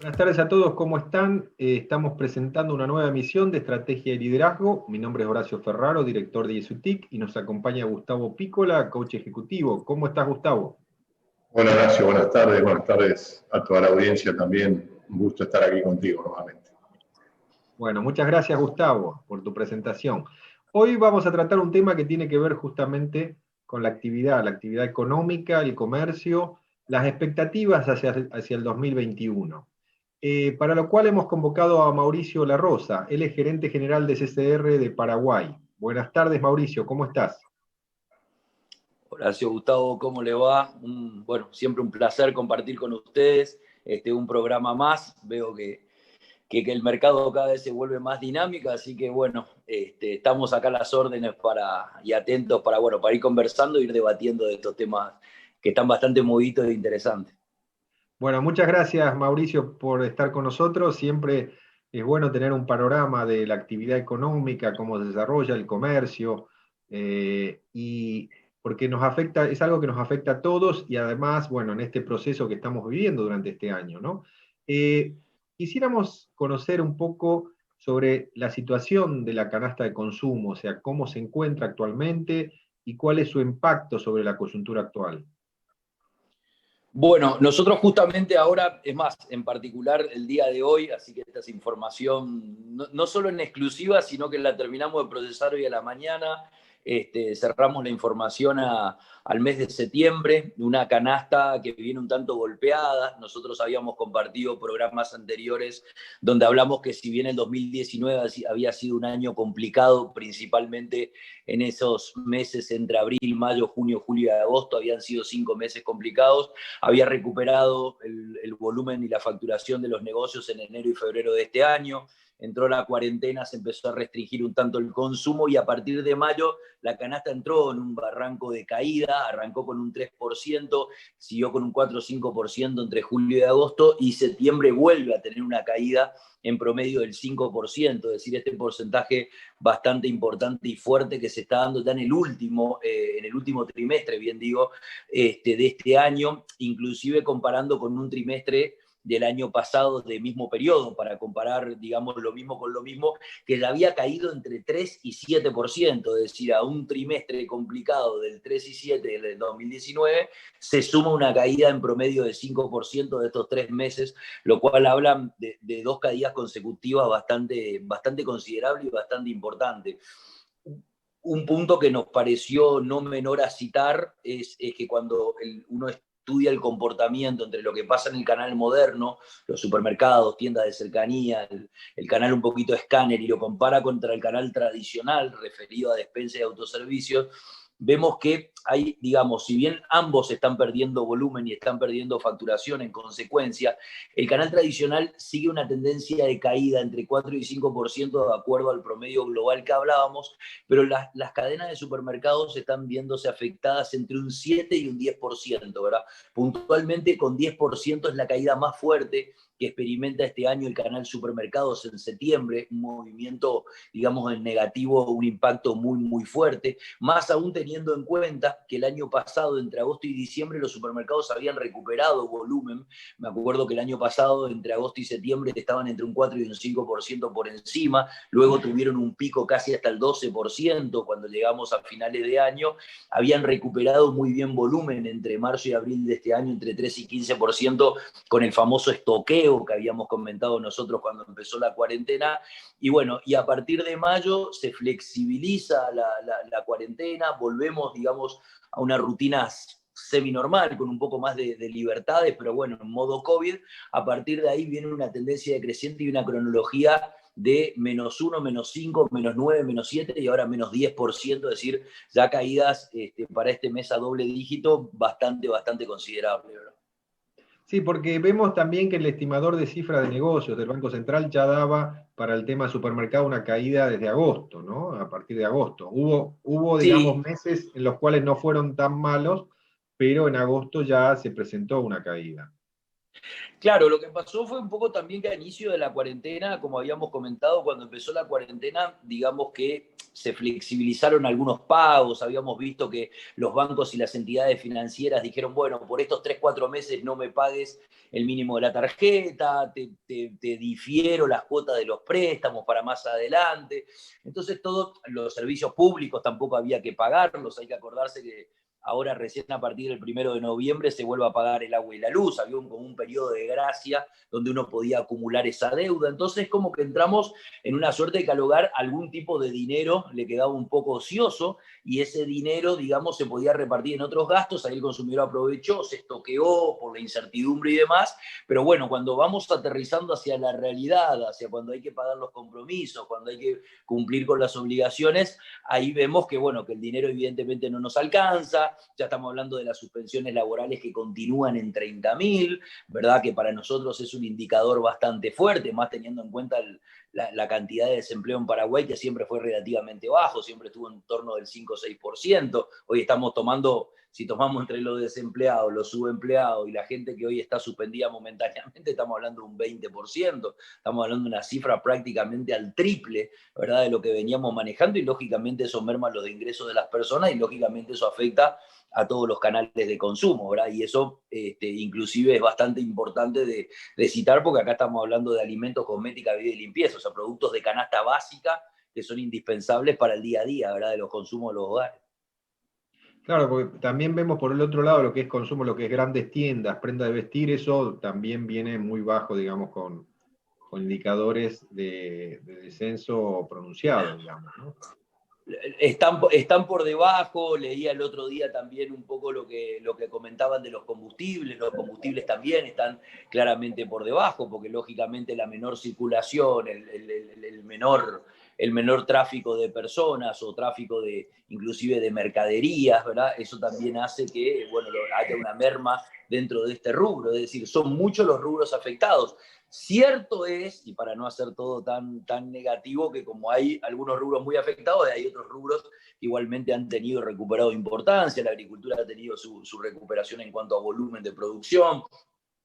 Buenas tardes a todos, ¿cómo están? Estamos presentando una nueva emisión de Estrategia y Liderazgo. Mi nombre es Horacio Ferraro, director de ISUTIC, y nos acompaña Gustavo Pícola, coach ejecutivo. ¿Cómo estás, Gustavo? Hola, Horacio, buenas tardes a toda la audiencia también. Un gusto estar aquí contigo nuevamente. Bueno, muchas gracias, Gustavo, por tu presentación. Hoy vamos a tratar un tema que tiene que ver justamente con la actividad económica, el comercio, las expectativas hacia el 2021. Para lo cual hemos convocado a Mauricio La Rosa, él es gerente general de CCR de Paraguay. Buenas tardes, Mauricio, ¿cómo estás? Horacio, Gustavo, ¿cómo le va? Bueno, siempre un placer compartir con ustedes un programa más. Veo que el mercado cada vez se vuelve más dinámico, así que bueno, estamos acá a las órdenes y atentos para ir conversando e ir debatiendo de estos temas que están bastante movidos e interesantes. Bueno, muchas gracias, Mauricio, por estar con nosotros. Siempre es bueno tener un panorama de la actividad económica, cómo se desarrolla el comercio, y porque nos afecta, es algo que nos afecta a todos y además, bueno, en este proceso que estamos viviendo durante este año, ¿no? Quisiéramos conocer un poco sobre la situación de la canasta de consumo, o sea, cómo se encuentra actualmente y cuál es su impacto sobre la coyuntura actual. Bueno, nosotros justamente ahora, es más, en particular el día de hoy, así que esta es información no solo en exclusiva, sino que la terminamos de procesar hoy a la mañana. Cerramos la información al mes de septiembre, una canasta que viene un tanto golpeada. Nosotros habíamos compartido programas anteriores donde hablamos que si bien el 2019 había sido un año complicado, principalmente en esos meses entre abril, mayo, junio, julio y agosto, habían sido 5 meses complicados, había recuperado el volumen y la facturación de los negocios en enero y febrero de este año. Entró la cuarentena, se empezó a restringir un tanto el consumo y a partir de mayo la canasta entró en un barranco de caída, arrancó con un 3%, siguió con un 4 o 5% entre julio y agosto y septiembre vuelve a tener una caída en promedio del 5%, es decir, este porcentaje bastante importante y fuerte que se está dando ya en el último trimestre, bien digo, de este año, inclusive comparando con un trimestre del año pasado de mismo periodo, para comparar, digamos, lo mismo con lo mismo, que ya había caído entre 3 y 7%, es decir, a un trimestre complicado del 3 y 7 del 2019, se suma una caída en promedio de 5% de estos 3 meses, lo cual habla de 2 caídas consecutivas bastante considerable y bastante importante. Un punto que nos pareció no menor a citar es que cuando uno estudia el comportamiento entre lo que pasa en el canal moderno, los supermercados, tiendas de cercanía, el canal un poquito escáner, y lo compara contra el canal tradicional referido a despensa y autoservicios, vemos que hay, digamos, si bien ambos están perdiendo volumen y están perdiendo facturación en consecuencia, el canal tradicional sigue una tendencia de caída entre 4 y 5% de acuerdo al promedio global que hablábamos, pero las cadenas de supermercados están viéndose afectadas entre un 7 y un 10%, ¿verdad? Puntualmente con 10% es la caída más fuerte que experimenta este año el canal supermercados en septiembre, un movimiento, digamos, en negativo, un impacto muy, muy fuerte, más aún teniendo en cuenta que el año pasado, entre agosto y diciembre, los supermercados habían recuperado volumen. Me acuerdo que el año pasado, entre agosto y septiembre, estaban entre un 4 y un 5% por encima, luego tuvieron un pico casi hasta el 12% cuando llegamos a finales de año, habían recuperado muy bien volumen entre marzo y abril de este año, entre 3 y 15%, con el famoso estoqueo que habíamos comentado nosotros cuando empezó la cuarentena, y bueno, y a partir de mayo se flexibiliza la cuarentena, volvemos, digamos, a una rutina semi-normal, con un poco más de libertades, pero bueno, en modo COVID. A partir de ahí viene una tendencia decreciente y una cronología de -1, -5, -9, -7 y ahora -10%, es decir, ya caídas para este mes a doble dígito bastante considerable, ¿verdad? Sí, porque vemos también que el estimador de cifra de negocios del Banco Central ya daba para el tema supermercado una caída desde agosto, ¿no? A partir de agosto. Hubo digamos, Sí, meses en los cuales no fueron tan malos, pero en agosto ya se presentó una caída. Claro, lo que pasó fue un poco también que a inicio de la cuarentena, como habíamos comentado, cuando empezó la cuarentena, digamos que se flexibilizaron algunos pagos, habíamos visto que los bancos y las entidades financieras dijeron, bueno, por estos 3, 4 meses no me pagues el mínimo de la tarjeta, te difiero las cuotas de los préstamos para más adelante. Entonces, todos los servicios públicos tampoco había que pagarlos, hay que acordarse que ahora recién a partir del 1 de noviembre se vuelve a pagar el agua y la luz, había como un periodo de gracia donde uno podía acumular esa deuda, entonces como que entramos en una suerte de que al hogar algún tipo de dinero le quedaba un poco ocioso y ese dinero, digamos, se podía repartir en otros gastos, ahí el consumidor aprovechó, se estoqueó por la incertidumbre y demás, pero bueno, cuando vamos aterrizando hacia la realidad, hacia cuando hay que pagar los compromisos, cuando hay que cumplir con las obligaciones, ahí vemos que, bueno, que el dinero evidentemente no nos alcanza, ya estamos hablando de las suspensiones laborales que continúan en 30.000, ¿verdad? Que para nosotros es un indicador bastante fuerte, más teniendo en cuenta la cantidad de desempleo en Paraguay, que siempre fue relativamente bajo, siempre estuvo en torno del 5 o 6%. Hoy estamos tomando, si tomamos entre los desempleados, los subempleados y la gente que hoy está suspendida momentáneamente, estamos hablando de un 20%, estamos hablando de una cifra prácticamente al triple, ¿verdad? De lo que veníamos manejando, y lógicamente eso merma los ingresos de las personas y lógicamente eso afecta a todos los canales de consumo, ¿verdad? Y eso inclusive es bastante importante de citar, porque acá estamos hablando de alimentos, cosmética, bebida y limpieza, o sea, productos de canasta básica que son indispensables para el día a día, ¿verdad? De los consumos de los hogares. Claro, porque también vemos por el otro lado lo que es consumo, lo que es grandes tiendas, prenda de vestir, eso también viene muy bajo, digamos, con indicadores de descenso pronunciado, digamos, ¿no? Están por debajo, leía el otro día también un poco lo que comentaban de los combustibles también están claramente por debajo, porque lógicamente la menor circulación, el menor tráfico de personas o tráfico inclusive de mercaderías, ¿verdad? Eso también hace que, bueno, haya una merma dentro de este rubro, es decir, son muchos los rubros afectados. Cierto es, y para no hacer todo tan negativo, que como hay algunos rubros muy afectados, hay otros rubros que igualmente han tenido recuperado importancia, la agricultura ha tenido su recuperación en cuanto a volumen de producción,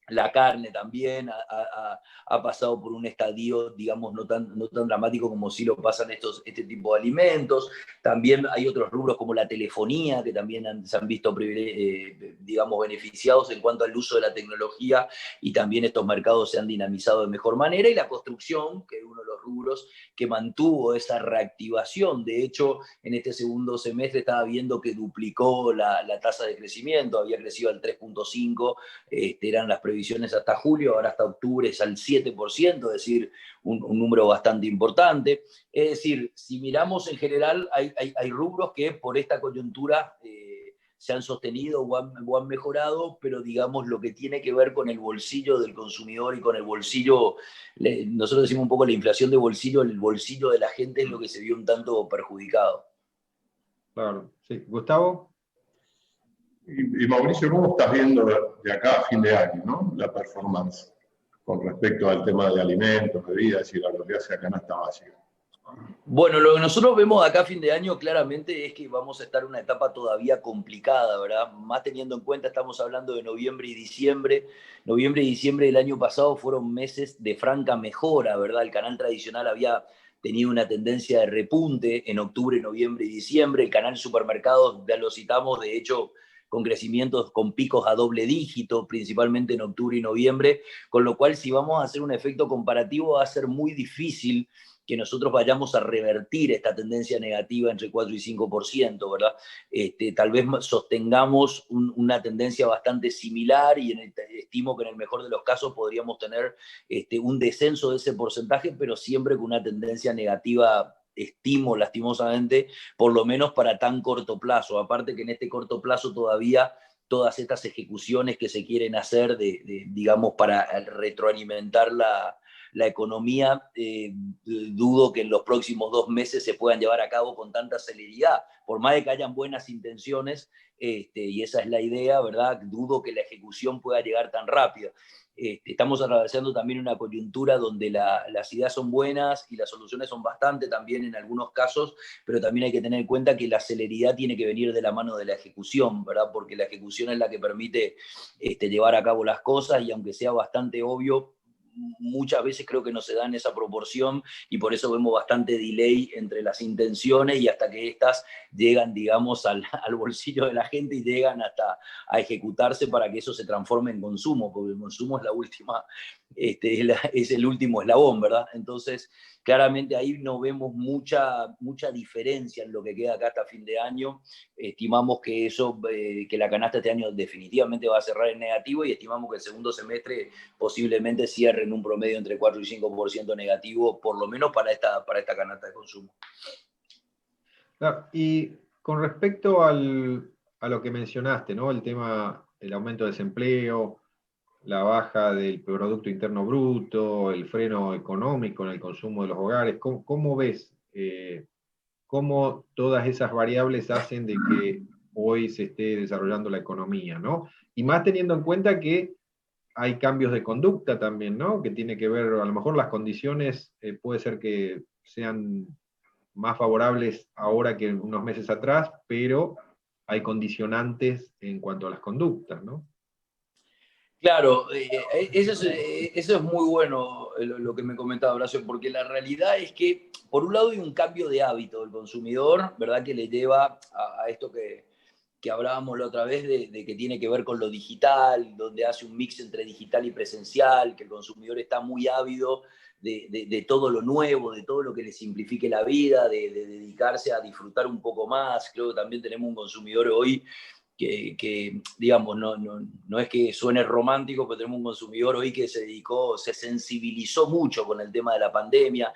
la carne también ha pasado por un estadio, digamos, no tan dramático como sí lo pasan este tipo de alimentos. También hay otros rubros como la telefonía, que también se han visto, digamos, beneficiados en cuanto al uso de la tecnología, y también estos mercados se han dinamizado de mejor manera. Y la construcción, que es uno de los rubros que mantuvo esa reactivación. De hecho, en este segundo semestre estaba viendo que duplicó la tasa de crecimiento, había crecido al 3.5, eran las previsiones hasta julio, ahora hasta octubre es al 7%, es decir, un número bastante importante. Es decir, si miramos en general, hay rubros que por esta coyuntura se han sostenido o han mejorado, pero digamos lo que tiene que ver con el bolsillo del consumidor y con el bolsillo, nosotros decimos un poco la inflación de bolsillo, el bolsillo de la gente es lo que se vio un tanto perjudicado. Claro, sí. Gustavo. Y Mauricio, ¿cómo estás viendo de acá a fin de año, ¿no? La performance con respecto al tema de alimentos, bebidas y lo que hace a canasta básica? Bueno, lo que nosotros vemos acá a fin de año claramente es que vamos a estar en una etapa todavía complicada, ¿verdad? Más teniendo en cuenta, estamos hablando de noviembre y diciembre. Noviembre y diciembre del año pasado fueron meses de franca mejora, ¿verdad? El canal tradicional había tenido una tendencia de repunte en octubre, noviembre y diciembre. El canal supermercados, ya lo citamos, de hecho, con crecimientos, con picos a doble dígito, principalmente en octubre y noviembre, con lo cual si vamos a hacer un efecto comparativo va a ser muy difícil que nosotros vayamos a revertir esta tendencia negativa entre 4 y 5%, ¿verdad? Tal vez sostengamos una tendencia bastante similar y estimo que en el mejor de los casos podríamos tener un descenso de ese porcentaje, pero siempre con una tendencia negativa, estimo lastimosamente, por lo menos para tan corto plazo. Aparte que en este corto plazo todavía todas estas ejecuciones que se quieren hacer, digamos, para retroalimentar la economía, dudo que en los próximos 2 meses se puedan llevar a cabo con tanta celeridad, por más de que hayan buenas intenciones, y esa es la idea, ¿verdad? Dudo que la ejecución pueda llegar tan rápido. Estamos atravesando también una coyuntura donde las ideas son buenas y las soluciones son bastante también en algunos casos, pero también hay que tener en cuenta que la celeridad tiene que venir de la mano de la ejecución, ¿verdad? Porque la ejecución es la que permite llevar a cabo las cosas, y aunque sea bastante obvio, muchas veces creo que no se da en esa proporción, y por eso vemos bastante delay entre las intenciones y hasta que éstas llegan, digamos, al bolsillo de la gente y llegan hasta a ejecutarse para que eso se transforme en consumo, porque el consumo es la última, es el último eslabón, ¿verdad? Entonces, claramente ahí no vemos mucha diferencia en lo que queda acá hasta fin de año. Estimamos que que la canasta este año definitivamente va a cerrar en negativo, y estimamos que el segundo semestre posiblemente cierre en un promedio entre 4 y 5% negativo, por lo menos para esta canasta de consumo. Claro, y con respecto a lo que mencionaste, ¿no? El tema, el aumento de desempleo, la baja del Producto Interno Bruto, el freno económico en el consumo de los hogares, ¿cómo ves cómo todas esas variables hacen de que hoy se esté desarrollando la economía, ¿no? Y más teniendo en cuenta que hay cambios de conducta también, ¿no? Que tiene que ver, a lo mejor las condiciones puede ser que sean más favorables ahora que unos meses atrás, pero hay condicionantes en cuanto a las conductas, ¿no? Claro, eso es muy bueno lo que me comentaba Horacio, porque la realidad es que, por un lado, hay un cambio de hábito del consumidor, ¿verdad? Que le lleva a esto que hablábamos la otra vez, de que tiene que ver con lo digital, donde hace un mix entre digital y presencial, que el consumidor está muy ávido de todo lo nuevo, de todo lo que le simplifique la vida, de dedicarse a disfrutar un poco más. Creo que también tenemos un consumidor hoy digamos, no es que suene romántico, pero tenemos un consumidor hoy que se sensibilizó mucho con el tema de la pandemia,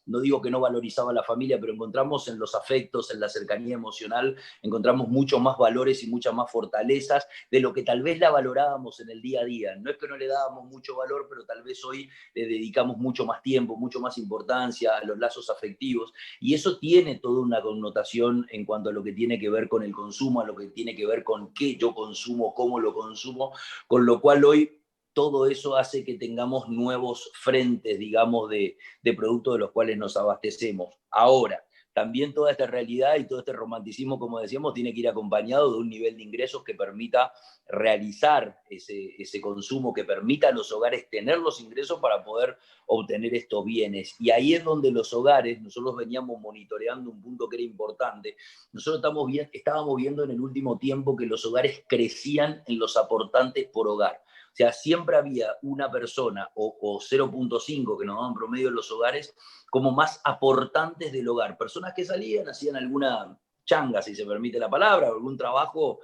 no digo que no valorizaba a la familia, pero encontramos en los afectos, en la cercanía emocional, encontramos muchos más valores y muchas más fortalezas de lo que tal vez la valorábamos en el día a día. No es que no le dábamos mucho valor, pero tal vez hoy le dedicamos mucho más tiempo, mucho más importancia a los lazos afectivos, y eso tiene toda una connotación en cuanto a lo que tiene que ver con el consumo, a lo que tiene que ver con qué yo consumo, cómo lo consumo, con lo cual hoy todo eso hace que tengamos nuevos frentes, digamos, de productos de los cuales nos abastecemos. Ahora, también toda esta realidad y todo este romanticismo, como decíamos, tiene que ir acompañado de un nivel de ingresos que permita realizar ese consumo, que permita a los hogares tener los ingresos para poder obtener estos bienes. Y ahí es donde los hogares, nosotros veníamos monitoreando un punto que era importante. Nosotros estábamos viendo en el último tiempo que los hogares crecían en los aportantes por hogar. O sea, siempre había una persona o 0.5 que nos daban promedio en los hogares como más aportantes del hogar. Personas que salían, hacían alguna changa, si se permite la palabra, o algún trabajo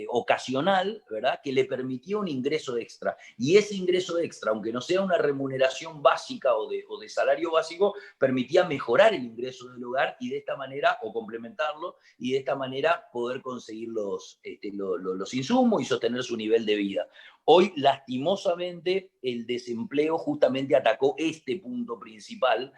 ocasional, ¿verdad? Que le permitía un ingreso extra. Y ese ingreso extra, aunque no sea una remuneración básica o de salario básico, permitía mejorar el ingreso del hogar y de esta manera, o complementarlo, y de esta manera poder conseguir los insumos y sostener su nivel de vida. Hoy, lastimosamente, el desempleo justamente atacó este punto principal,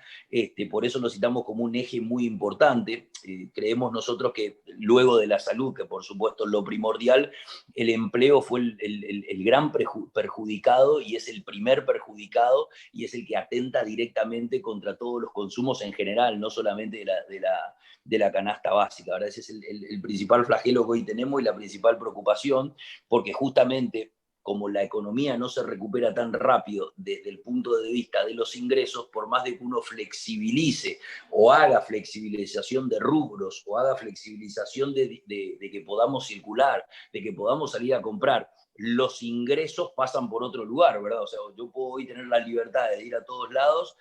por eso lo citamos como un eje muy importante. Creemos nosotros que luego de la salud, que por supuesto es lo primordial, el empleo fue el gran perjudicado, y es el primer perjudicado, y es el que atenta directamente contra todos los consumos en general, no solamente de la canasta básica. Ahora, ese es el principal flagelo que hoy tenemos y la principal preocupación, porque justamente como la economía no se recupera tan rápido desde el punto de vista de los ingresos, por más de que uno flexibilice o haga flexibilización de rubros o haga flexibilización de que podamos circular, de que podamos salir a comprar, los ingresos pasan por otro lugar, ¿verdad? O sea, yo puedo hoy tener la libertad de ir a todos lados,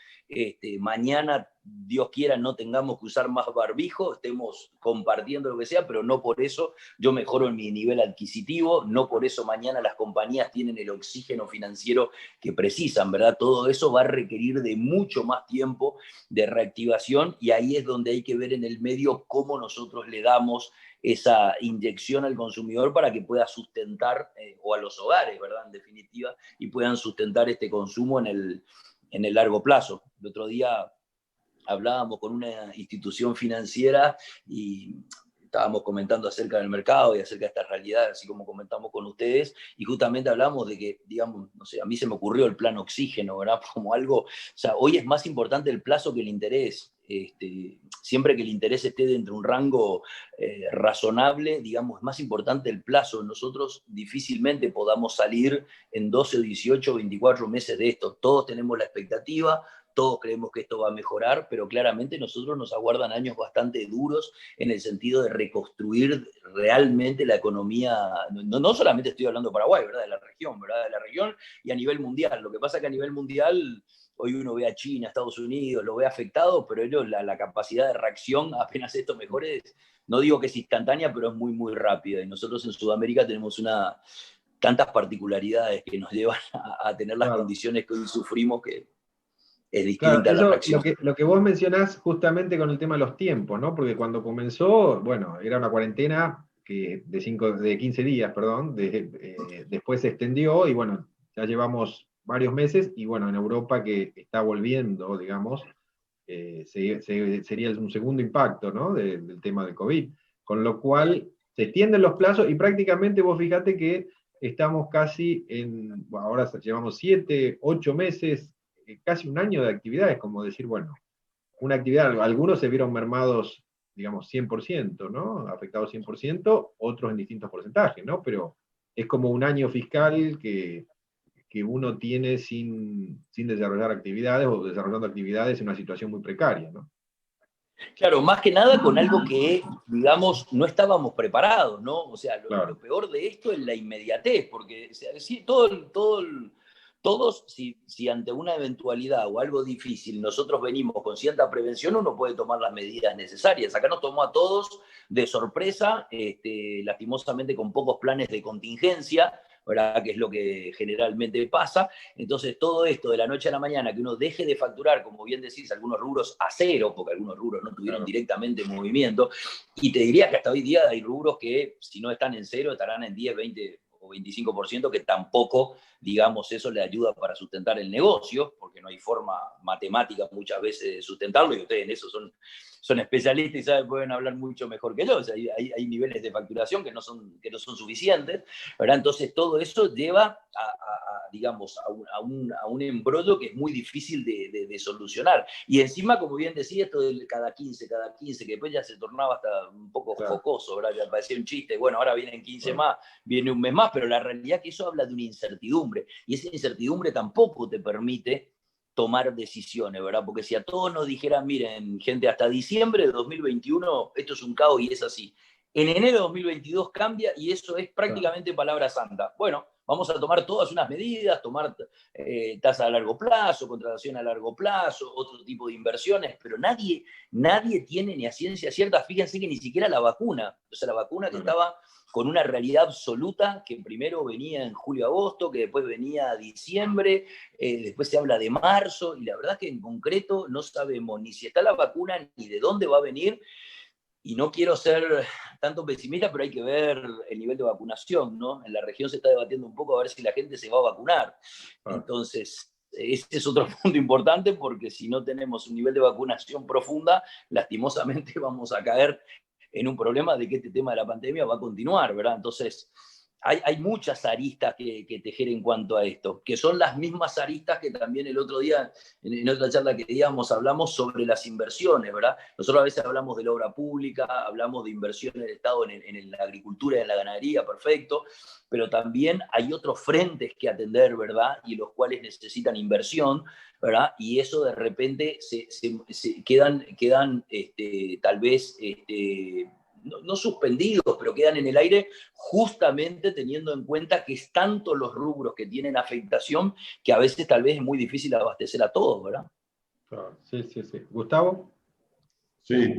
mañana, Dios quiera, no tengamos que usar más barbijo, estemos compartiendo lo que sea, pero no por eso yo mejoro en mi nivel adquisitivo, no por eso mañana las compañías tienen el oxígeno financiero que precisan, ¿verdad? Todo eso va a requerir de mucho más tiempo de reactivación, y ahí es donde hay que ver en el medio cómo nosotros le damos esa inyección al consumidor para que pueda sustentar, o a los hogares, ¿verdad? En definitiva, y puedan sustentar este consumo en el largo plazo. El otro día hablábamos con una institución financiera y estábamos comentando acerca del mercado y acerca de estas realidades, así como comentamos con ustedes, y justamente hablamos de que, digamos, no sé, a mí se me ocurrió el plan oxígeno, ¿verdad? Como algo, o sea, hoy es más importante el plazo que el interés. Siempre que el interés esté dentro de un rango razonable, digamos, es más importante el plazo. Nosotros difícilmente podamos salir en 12, 18, 24 meses de esto. Todos tenemos la expectativa, todos creemos que esto va a mejorar, pero claramente nosotros nos aguardan años bastante duros en el sentido de reconstruir realmente la economía. No solamente estoy hablando de Paraguay, ¿verdad? De la región, ¿verdad? De la región y a nivel mundial. Lo que pasa es que a nivel mundial hoy uno ve a China, Estados Unidos, lo ve afectado, pero ellos la capacidad de reacción apenas esto mejore, no digo que es instantánea, pero es muy, muy rápida. Y nosotros en Sudamérica tenemos tantas particularidades que nos llevan a tener las condiciones que hoy sufrimos que es distinta Claro, la eso reacción. lo que vos mencionás justamente con el tema de los tiempos, ¿no? Porque cuando comenzó, bueno, era una cuarentena de 15 días, perdón, después se extendió y bueno, ya llevamos varios meses y bueno, en Europa que está volviendo, digamos, sería un segundo impacto, ¿no? Del tema del COVID. Con lo cual se extienden los plazos y prácticamente vos fíjate que estamos casi bueno, ahora llevamos 7, 8 meses, casi un año de actividades, como decir, bueno, una actividad, algunos se vieron mermados, digamos, 100%, ¿no? Afectados 100%, otros en distintos porcentajes, ¿no? Pero es como un año fiscal que uno tiene sin desarrollar actividades o desarrollando actividades en una situación muy precaria, ¿no? Claro, más que nada con algo que, digamos, no estábamos preparados, ¿no? O sea, Claro. lo peor de esto es la inmediatez, porque o sea, sí, todos, si ante una eventualidad o algo difícil nosotros venimos con cierta prevención, uno puede tomar las medidas necesarias. Acá nos tomó a todos de sorpresa, lastimosamente con pocos planes de contingencia, ¿verdad? Que es lo que generalmente pasa. Entonces, todo esto de la noche a la mañana, que uno deje de facturar, como bien decís, algunos rubros a cero, porque algunos rubros no tuvieron directamente movimiento, y te diría que hasta hoy día hay rubros que, si no están en cero, estarán en 10, 20 o 25%, que tampoco, digamos, eso le ayuda para sustentar el negocio, porque no hay forma matemática muchas veces de sustentarlo, y ustedes en eso son especialistas y saben, pueden hablar mucho mejor que yo. O sea, hay niveles de facturación que no son suficientes, ¿verdad? Entonces todo eso lleva digamos, a un embrollo que es muy difícil de solucionar. Y encima, como bien decía, esto del cada 15, que después ya se tornaba hasta un poco jocoso, ¿verdad? Ya parecía un chiste. Bueno, ahora vienen 15 más, viene un mes más, pero la realidad es que eso habla de una incertidumbre. Y esa incertidumbre tampoco te permite tomar decisiones, ¿verdad? Porque si a todos nos dijeran, miren, gente, hasta diciembre de 2021 esto es un caos y es así. En enero de 2022 cambia y eso es prácticamente palabra santa. Bueno, vamos a tomar todas unas medidas, tomar tasa a largo plazo, contratación a largo plazo, otro tipo de inversiones, pero nadie tiene ni a ciencia cierta, fíjense que ni siquiera la vacuna, o sea, la vacuna que estaba con una realidad absoluta, que primero venía en julio-agosto, que después venía a diciembre, después se habla de marzo, y la verdad es que en concreto no sabemos ni si está la vacuna, ni de dónde va a venir, y no quiero ser tanto pesimista, pero hay que ver el nivel de vacunación, ¿no? En la región se está debatiendo un poco a ver si la gente se va a vacunar. Entonces, ese es otro punto importante, porque si no tenemos un nivel de vacunación profunda, lastimosamente vamos a caer en un problema de que este tema de la pandemia va a continuar, ¿verdad? Entonces, hay muchas aristas que tejer en cuanto a esto, que son las mismas aristas que también el otro día, en otra charla que digamos, hablamos sobre las inversiones, ¿verdad? Nosotros a veces hablamos de la obra pública, hablamos de inversiones del Estado en la agricultura y en la ganadería, perfecto, pero también hay otros frentes que atender, ¿verdad? Y los cuales necesitan inversión, ¿verdad? Y eso de repente se quedan tal vez no suspendidos, pero quedan en el aire, justamente teniendo en cuenta que es tanto los rubros que tienen afectación que a veces tal vez es muy difícil abastecer a todos, ¿verdad? Claro. Sí. ¿Gustavo? Sí,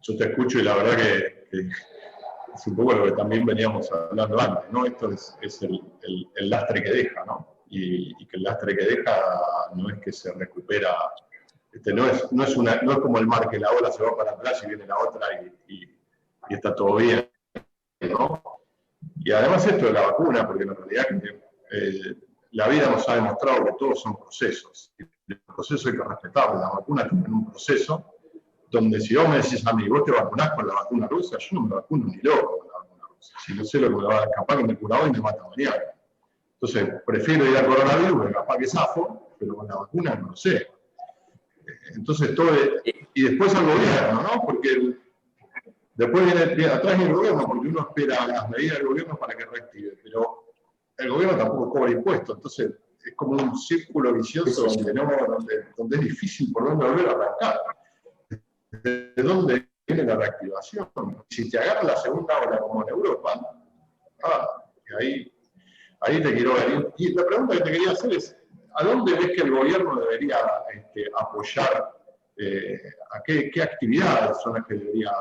yo te escucho y la verdad que es un poco lo que también veníamos hablando antes, ¿no? Esto es el lastre que deja, ¿no? Y que el lastre que deja no es que se recupera, no es como el mar, que la ola se va para atrás y viene la otra y está todo bien, ¿no? Y además esto de la vacuna, porque en realidad la vida nos ha demostrado que todos son procesos. Los procesos hay que respetarlos, la vacuna tiene un proceso donde si vos me decís a mí, vos te vacunás con la vacuna rusa, yo no me vacuno ni loco con la vacuna rusa. Si no sé lo que me va a dar, capaz que me cura hoy y me mata mañana. Entonces, prefiero ir al coronavirus, porque capaz que zafo, pero con la vacuna no lo sé. Entonces, y después al gobierno, ¿no? Porque después viene atrás el gobierno, porque uno espera las medidas del gobierno para que reactive, pero el gobierno tampoco cobra impuestos, entonces es como un círculo vicioso donde es difícil por dónde volver a arrancar. ¿De dónde viene la reactivación? Si te agarra la segunda ola como en Europa, ahí te quiero ver. Y la pregunta que te quería hacer es, ¿a dónde ves que el gobierno debería apoyar, a qué actividades son las que debería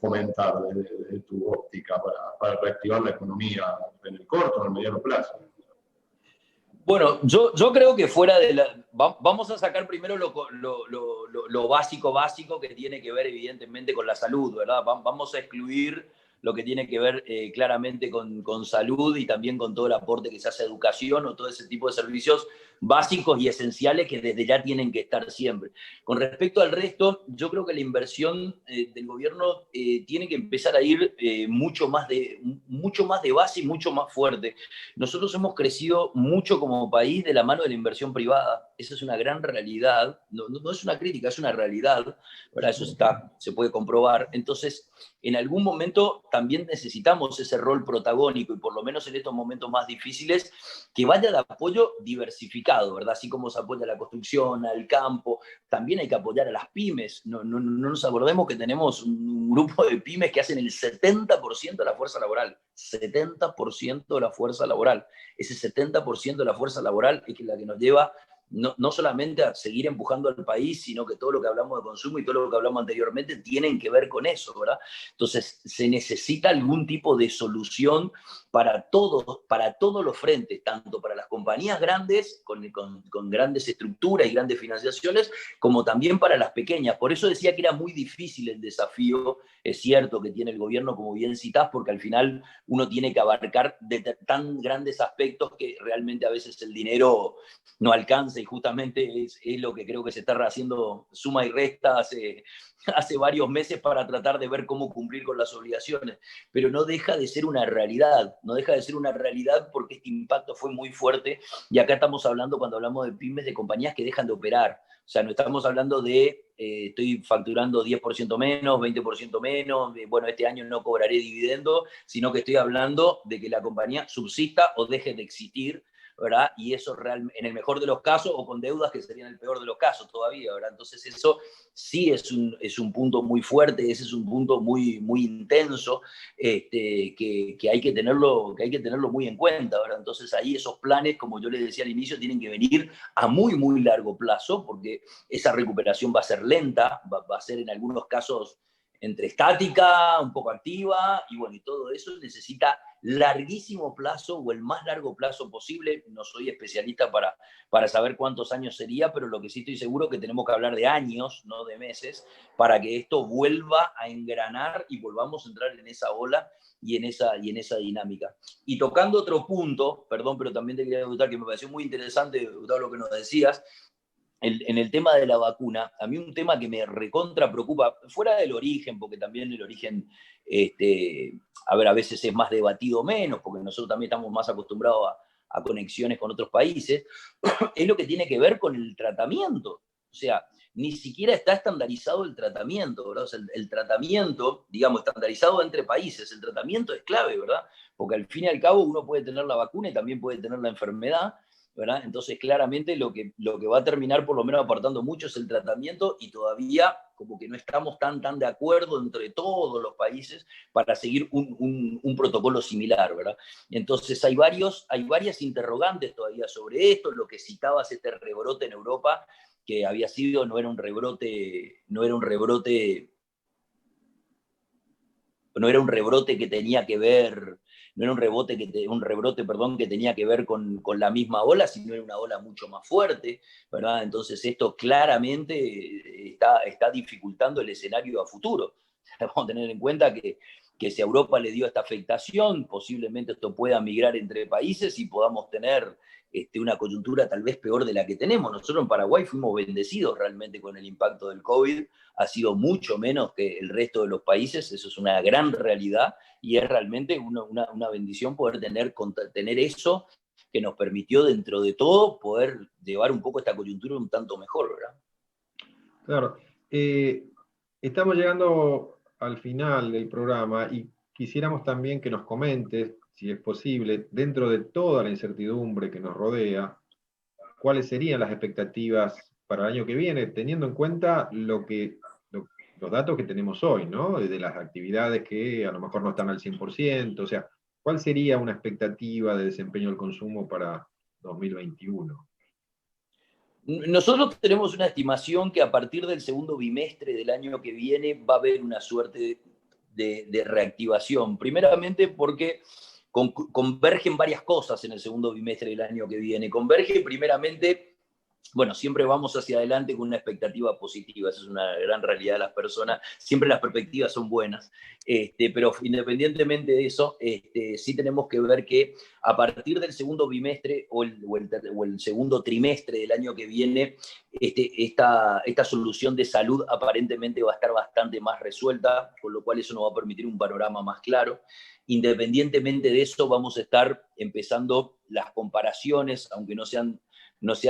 fomentar desde tu óptica para reactivar la economía en el corto o en el mediano plazo? Bueno, yo creo que fuera de la... Vamos a sacar primero lo básico que tiene que ver evidentemente con la salud, ¿verdad? Vamos a excluir lo que tiene que ver claramente con salud y también con todo el aporte que se hace a educación o todo ese tipo de servicios básicos y esenciales que desde ya tienen que estar siempre. Con respecto al resto, yo creo que la inversión del gobierno tiene que empezar a ir mucho más de base y mucho más fuerte. Nosotros hemos crecido mucho como país de la mano de la inversión privada. Esa es una gran realidad. No es una crítica, es una realidad. ¿Verdad? Eso se puede comprobar. Entonces, en algún momento también necesitamos ese rol protagónico y por lo menos en estos momentos más difíciles que vaya de apoyo diversificado, ¿verdad? Así como se apoya a la construcción, al campo, también hay que apoyar a las pymes. No nos acordemos que tenemos un grupo de pymes que hacen el 70% de la fuerza laboral. 70% de la fuerza laboral. Ese 70% de la fuerza laboral es la que nos lleva no solamente a seguir empujando al país, sino que todo lo que hablamos de consumo y todo lo que hablamos anteriormente tienen que ver con eso, ¿verdad? Entonces, se necesita algún tipo de solución para todos los frentes, tanto para las compañías grandes, con grandes estructuras y grandes financiaciones, como también para las pequeñas. Por eso decía que era muy difícil el desafío, es cierto, que tiene el gobierno, como bien citás, porque al final uno tiene que abarcar de tan grandes aspectos que realmente a veces el dinero no alcanza y justamente es lo que creo que se está haciendo suma y resta hace varios meses para tratar de ver cómo cumplir con las obligaciones, pero no deja de ser una realidad, porque este impacto fue muy fuerte y acá estamos hablando, cuando hablamos de pymes, de compañías que dejan de operar, o sea, no estamos hablando de estoy facturando 10% menos, 20% menos, bueno, este año no cobraré dividendo, sino que estoy hablando de que la compañía subsista o deje de existir, ¿verdad? Y eso en el mejor de los casos, o con deudas que serían el peor de los casos todavía, ¿verdad? Entonces eso sí es un punto muy fuerte, ese es un punto muy, muy intenso, que hay que tenerlo muy en cuenta, ¿verdad? Entonces ahí esos planes, como yo les decía al inicio, tienen que venir a muy, muy largo plazo, porque esa recuperación va a ser lenta, va a ser en algunos casos entre estática, un poco activa, y bueno, y todo eso necesita larguísimo plazo o el más largo plazo posible. No soy especialista para saber cuántos años sería, pero lo que sí estoy seguro es que tenemos que hablar de años, no de meses, para que esto vuelva a engranar y volvamos a entrar en esa ola y en esa dinámica. Y tocando otro punto, perdón, pero también te quería preguntar, que me pareció muy interesante, Gustavo, lo que nos decías, en el tema de la vacuna, a mí un tema que me recontra preocupa, fuera del origen, porque también el origen, a veces es más debatido o menos, porque nosotros también estamos más acostumbrados a conexiones con otros países, es lo que tiene que ver con el tratamiento. O sea, ni siquiera está estandarizado el tratamiento, ¿verdad? O sea, el tratamiento, digamos, estandarizado entre países, el tratamiento es clave, ¿verdad? Porque al fin y al cabo uno puede tener la vacuna y también puede tener la enfermedad, ¿verdad? Entonces, claramente lo que va a terminar por lo menos apartando mucho es el tratamiento y todavía como que no estamos tan de acuerdo entre todos los países para seguir un protocolo similar, ¿verdad? Entonces, hay varias interrogantes todavía sobre esto, lo que citabas, este rebrote en Europa, que había sido, no era un rebrote que tenía que ver, no era un rebrote, perdón, que tenía que ver con la misma ola, sino era una ola mucho más fuerte, ¿verdad? Entonces esto claramente está dificultando el escenario a futuro. Vamos a tener en cuenta que si a Europa le dio esta afectación, posiblemente esto pueda migrar entre países y podamos tener una coyuntura tal vez peor de la que tenemos. Nosotros en Paraguay fuimos bendecidos realmente con el impacto del COVID, ha sido mucho menos que el resto de los países, eso es una gran realidad y es realmente una bendición poder tener eso que nos permitió dentro de todo poder llevar un poco esta coyuntura un tanto mejor, ¿verdad? Claro. Estamos llegando al final del programa y quisiéramos también que nos comentes, si es posible, dentro de toda la incertidumbre que nos rodea, cuáles serían las expectativas para el año que viene, teniendo en cuenta los datos que tenemos hoy, ¿no? De las actividades que a lo mejor no están al 100%, o sea, ¿cuál sería una expectativa de desempeño del consumo para 2021? Nosotros tenemos una estimación que a partir del segundo bimestre del año que viene va a haber una suerte de reactivación. Primeramente porque convergen varias cosas en el segundo bimestre del año que viene. Converge primeramente, bueno, siempre vamos hacia adelante con una expectativa positiva, esa es una gran realidad de las personas, siempre las perspectivas son buenas, pero independientemente de eso, sí tenemos que ver que a partir del segundo bimestre o el segundo trimestre del año que viene, esta solución de salud aparentemente va a estar bastante más resuelta, con lo cual eso nos va a permitir un panorama más claro. Independientemente de eso, vamos a estar empezando las comparaciones, aunque no sean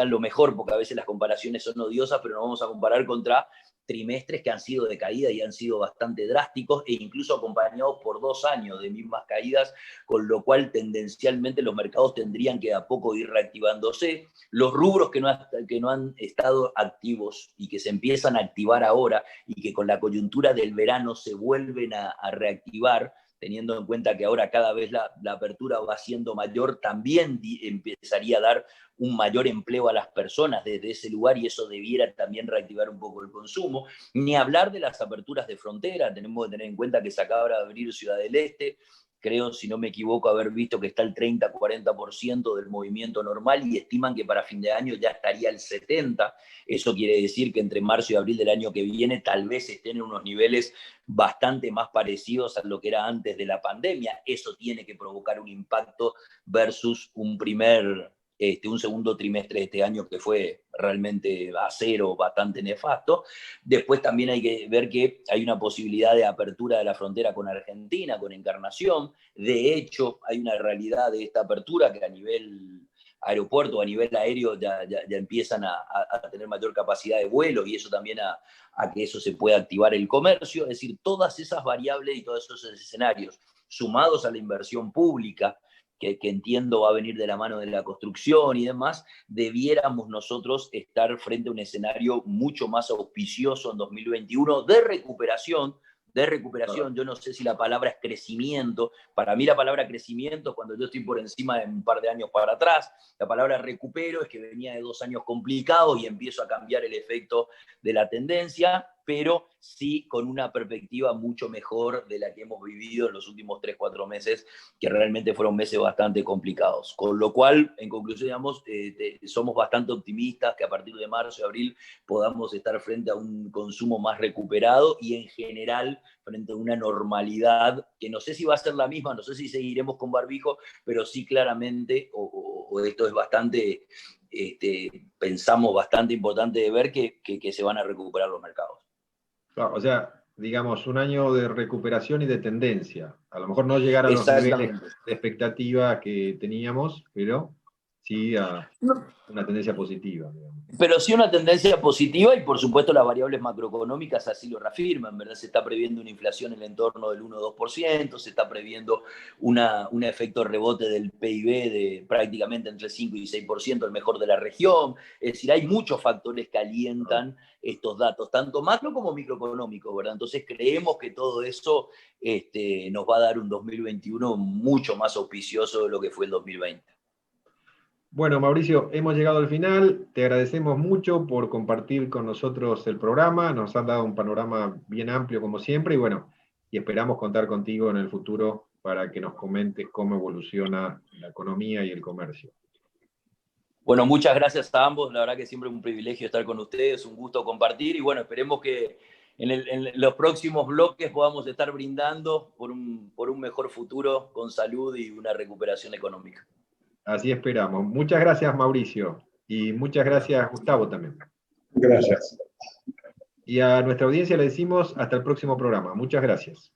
lo mejor, porque a veces las comparaciones son odiosas, pero nos vamos a comparar contra trimestres que han sido de caída y han sido bastante drásticos e incluso acompañados por 2 años de mismas caídas, con lo cual tendencialmente los mercados tendrían que a poco ir reactivándose. Los rubros que no han estado activos y que se empiezan a activar ahora y que con la coyuntura del verano se vuelven a reactivar, teniendo en cuenta que ahora cada vez la apertura va siendo mayor, también empezaría a dar un mayor empleo a las personas desde ese lugar y eso debiera también reactivar un poco el consumo. Ni hablar de las aperturas de frontera, tenemos que tener en cuenta que se acaba de abrir Ciudad del Este, creo, si no me equivoco, haber visto que está el 30-40% del movimiento normal y estiman que para fin de año ya estaría el 70%. Eso quiere decir que entre marzo y abril del año que viene tal vez estén en unos niveles bastante más parecidos a lo que era antes de la pandemia. Eso tiene que provocar un impacto versus un segundo trimestre de este año que fue realmente a cero, bastante nefasto. Después también hay que ver que hay una posibilidad de apertura de la frontera con Argentina, con Encarnación. De hecho, hay una realidad de esta apertura que a nivel aeropuerto, a nivel aéreo, ya empiezan a tener mayor capacidad de vuelo y eso también a que eso se pueda activar el comercio. Es decir, todas esas variables y todos esos escenarios, sumados a la inversión pública, que entiendo va a venir de la mano de la construcción y demás, debiéramos nosotros estar frente a un escenario mucho más auspicioso en 2021 de recuperación. Yo no sé si la palabra es crecimiento, para mí la palabra crecimiento es cuando yo estoy por encima de un par de años para atrás, la palabra recupero es que venía de 2 años complicados y empiezo a cambiar el efecto de la tendencia, pero sí con una perspectiva mucho mejor de la que hemos vivido en los últimos 3-4 meses, que realmente fueron meses bastante complicados. Con lo cual, en conclusión, digamos, somos bastante optimistas que a partir de marzo y abril podamos estar frente a un consumo más recuperado y en general frente a una normalidad que no sé si va a ser la misma, no sé si seguiremos con barbijo, pero sí claramente, o esto es bastante, pensamos bastante importante de ver que se van a recuperar los mercados. Claro, o sea, digamos, un año de recuperación y de tendencia. A lo mejor no llegar a los niveles de expectativa que teníamos, pero sí a una tendencia positiva, digamos. Pero sí una tendencia positiva y por supuesto las variables macroeconómicas así lo reafirman, ¿verdad? Se está previendo una inflación en el entorno del 1-2%, se está previendo un efecto rebote del PIB de prácticamente entre 5 y 6%, el mejor de la región. Es decir, hay muchos factores que alientan estos datos, tanto macro como microeconómicos, ¿verdad? Entonces creemos que todo eso nos va a dar un 2021 mucho más auspicioso de lo que fue el 2020. Bueno, Mauricio, hemos llegado al final. Te agradecemos mucho por compartir con nosotros el programa. Nos han dado un panorama bien amplio, como siempre, y bueno, y esperamos contar contigo en el futuro para que nos comentes cómo evoluciona la economía y el comercio. Bueno, muchas gracias a ambos. La verdad que siempre es un privilegio estar con ustedes, un gusto compartir, y bueno, esperemos que en los próximos bloques podamos estar brindando por un mejor futuro con salud y una recuperación económica. Así esperamos. Muchas gracias, Mauricio. Y muchas gracias, Gustavo, también. Gracias. Y a nuestra audiencia le decimos hasta el próximo programa. Muchas gracias.